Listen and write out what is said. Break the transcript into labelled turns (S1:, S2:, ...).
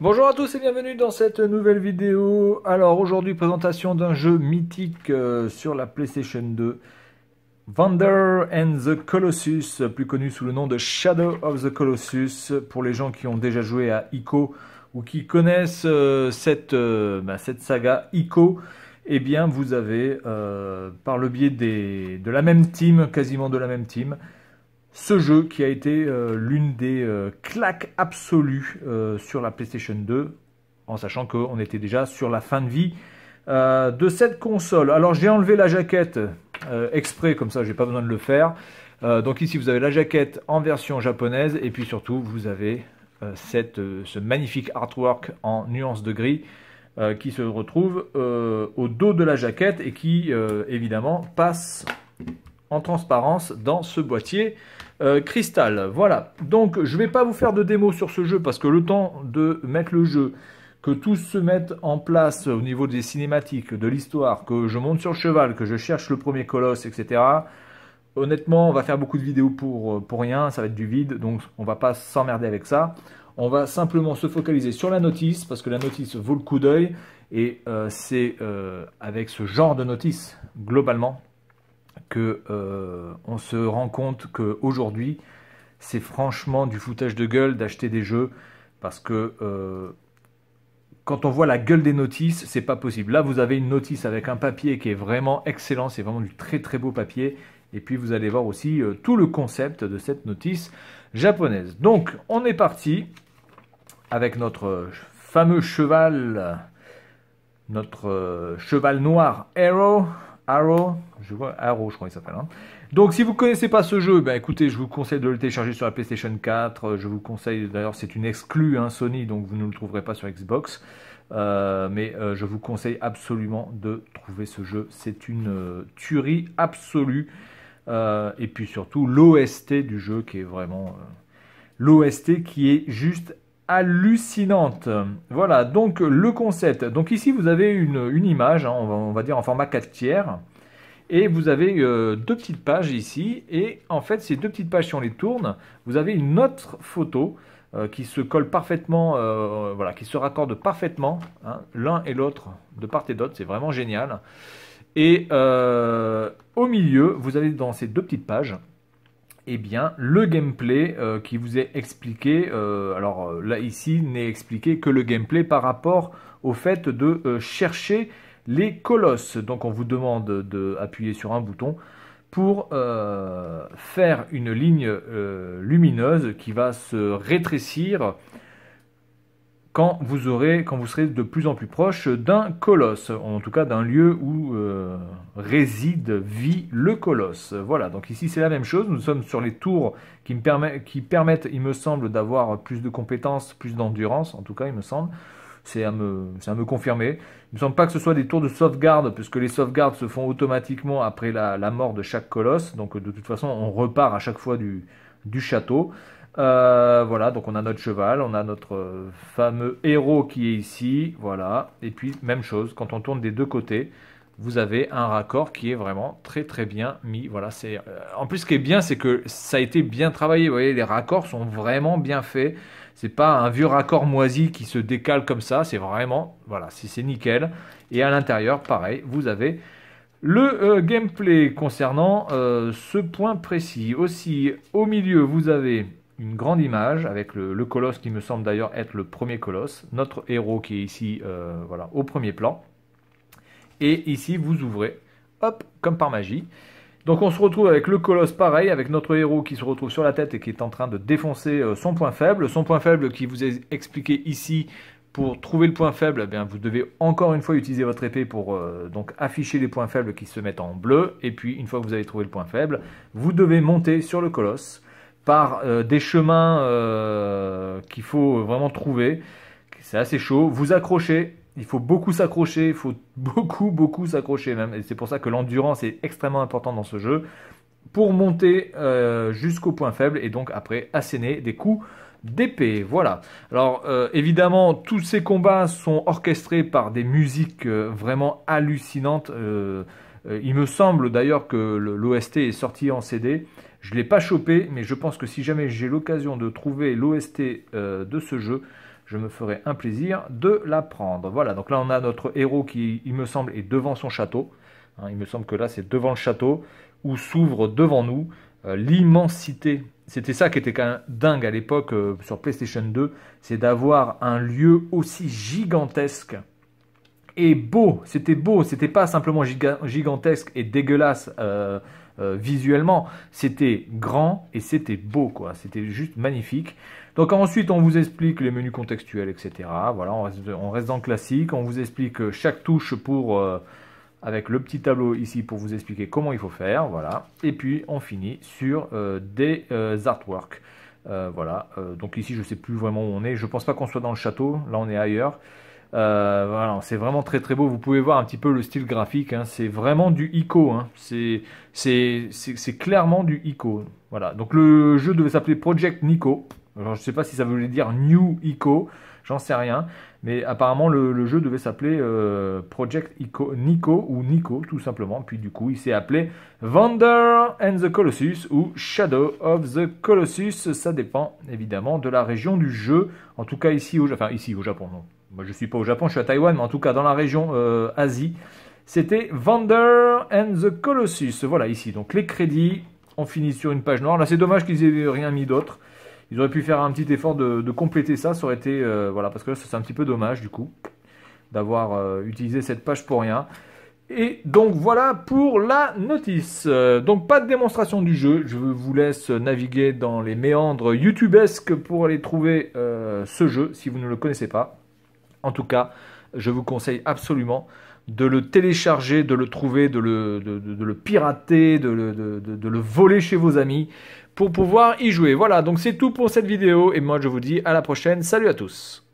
S1: Bonjour à tous et bienvenue dans cette nouvelle vidéo. Alors aujourd'hui, présentation d'un jeu mythique sur la PlayStation 2. Vander and the Colossus, plus connu sous le nom de Shadow of the Colossus. Pour les gens qui ont déjà joué à Ico ou qui connaissent cette saga Ico, eh bien vous avez, par le biais de la même team, quasiment de la même team, ce jeu qui a été l'une des claques absolues sur la PlayStation 2, en sachant qu'on était déjà sur la fin de vie de cette console. Alors j'ai enlevé la jaquette exprès, comme ça j'ai pas besoin de le faire. Donc ici vous avez la jaquette en version japonaise, et puis surtout vous avez ce magnifique artwork en nuance de gris qui se retrouve au dos de la jaquette et qui évidemment passe en transparence dans ce boîtier cristal. Voilà, donc je vais pas vous faire de démo sur ce jeu parce que le temps de mettre le jeu, que tout se mette en place au niveau des cinématiques, de l'histoire, que je monte sur le cheval, que je cherche le premier colosse, etc. Honnêtement, on va faire beaucoup de vidéos pour rien, ça va être du vide, donc on va pas s'emmerder avec ça. On va simplement se focaliser sur la notice, parce que la notice vaut le coup d'œil, et c'est avec ce genre de notice, globalement, que on se rend compte qu'aujourd'hui, c'est franchement du foutage de gueule d'acheter des jeux, parce que quand on voit la gueule des notices, c'est pas possible. Là, vous avez une notice avec un papier qui est vraiment excellent, c'est vraiment du très très beau papier, et puis vous allez voir aussi tout le concept de cette notice japonaise. Donc, on est parti avec notre fameux cheval, notre cheval noir Arrow, je crois qu'il s'appelle. Hein. Donc si vous ne connaissez pas ce jeu, ben, écoutez, je vous conseille de le télécharger sur la PlayStation 4. Je vous conseille, d'ailleurs c'est une exclue hein, Sony, donc vous ne le trouverez pas sur Xbox. Je vous conseille absolument de trouver ce jeu. C'est une tuerie absolue. Et puis surtout l'OST du jeu qui est vraiment... l'OST qui est juste hallucinante. Voilà, donc le concept. Donc ici, vous avez une image, hein, on va dire en format 4 tiers. Et vous avez deux petites pages ici. Et en fait, ces deux petites pages, si on les tourne, vous avez une autre photo qui se colle parfaitement, voilà, qui se raccorde parfaitement, hein, l'un et l'autre, de part et d'autre. C'est vraiment génial. Et au milieu, vous avez dans ces deux petites pages, eh bien, le gameplay qui vous est expliqué, alors là ici n'est expliqué que le gameplay par rapport au fait de chercher les colosses. Donc on vous demande d'appuyer sur un bouton pour faire une ligne lumineuse qui va se rétrécir quand vous serez de plus en plus proche d'un colosse, en tout cas d'un lieu où vit le colosse. Voilà, donc ici c'est la même chose, nous sommes sur les tours qui permettent, il me semble, d'avoir plus de compétences, plus d'endurance, en tout cas il me semble, c'est à me confirmer. Il ne me semble pas que ce soit des tours de sauvegarde, puisque les sauvegardes se font automatiquement après la mort de chaque colosse, donc de toute façon on repart à chaque fois du château. Voilà, donc on a notre cheval, on a notre fameux héros qui est ici, voilà, et puis même chose, quand on tourne des deux côtés, vous avez un raccord qui est vraiment très très bien mis, voilà, c'est en plus ce qui est bien, c'est que ça a été bien travaillé, vous voyez, les raccords sont vraiment bien faits, c'est pas un vieux raccord moisi qui se décale comme ça, c'est vraiment, voilà, c'est nickel, et à l'intérieur, pareil, vous avez le gameplay concernant ce point précis. Aussi, au milieu, vous avez une grande image avec le colosse qui me semble d'ailleurs être le premier colosse, notre héros qui est ici voilà, au premier plan. Et ici, vous ouvrez, hop, comme par magie. Donc on se retrouve avec le colosse pareil, avec notre héros qui se retrouve sur la tête et qui est en train de défoncer son point faible. Son point faible qui vous est expliqué ici. Pour trouver le point faible, eh bien, vous devez encore une fois utiliser votre épée pour donc afficher les points faibles qui se mettent en bleu. Et puis, une fois que vous avez trouvé le point faible, vous devez monter sur le colosse par des chemins qu'il faut vraiment trouver. C'est assez chaud. Vous accrochez. Il faut beaucoup s'accrocher. Il faut beaucoup s'accrocher même. Et c'est pour ça que l'endurance est extrêmement importante dans ce jeu. Pour monter jusqu'au point faible et donc après asséner des coups d'épée, voilà. Alors évidemment, tous ces combats sont orchestrés par des musiques vraiment hallucinantes. Il me semble d'ailleurs que l'OST est sorti en CD. Je ne l'ai pas chopé, mais je pense que si jamais j'ai l'occasion de trouver l'OST de ce jeu, je me ferai un plaisir de la prendre. Voilà, donc là on a notre héros qui, il me semble, est devant son château. Hein, il me semble que là c'est devant le château, où s'ouvre devant nous l'immensité. C'était ça qui était quand même dingue à l'époque sur PlayStation 2, c'est d'avoir un lieu aussi gigantesque et beau. C'était pas simplement gigantesque et dégueulasse visuellement, c'était grand et c'était beau, quoi. C'était juste magnifique. Donc ensuite, on vous explique les menus contextuels, etc. Voilà, on reste dans le classique. On vous explique chaque touche avec le petit tableau ici pour vous expliquer comment il faut faire. Voilà. Et puis, on finit sur des artworks. Voilà. Donc ici, je ne sais plus vraiment où on est. Je ne pense pas qu'on soit dans le château. Là, on est ailleurs. Voilà, c'est vraiment très très beau. Vous pouvez voir un petit peu le style graphique. Hein. C'est vraiment du ICO. Hein. C'est clairement du ICO. Voilà. Donc le jeu devait s'appeler Project Nico. Alors, je ne sais pas si ça voulait dire New ICO. J'en sais rien. Mais apparemment le jeu devait s'appeler Project Nico ou Nico tout simplement. Puis du coup il s'est appelé Vander and the Colossus ou Shadow of the Colossus. Ça dépend évidemment de la région du jeu. En tout cas ici au Japon. Non. Moi je suis pas au Japon, je suis à Taïwan, mais en tout cas dans la région Asie, c'était Vander and the Colossus. Voilà ici, donc les crédits, on finit sur une page noire. Là c'est dommage qu'ils aient rien mis d'autre. Ils auraient pu faire un petit effort de compléter ça, ça aurait été, voilà, parce que là c'est un petit peu dommage du coup, d'avoir utilisé cette page pour rien. Et donc voilà pour la notice. Donc pas de démonstration du jeu, je vous laisse naviguer dans les méandres youtubesques pour aller trouver ce jeu si vous ne le connaissez pas. En tout cas, je vous conseille absolument de le télécharger, de le trouver, de le pirater, de le voler chez vos amis pour pouvoir y jouer. Voilà, donc c'est tout pour cette vidéo et moi je vous dis à la prochaine. Salut à tous!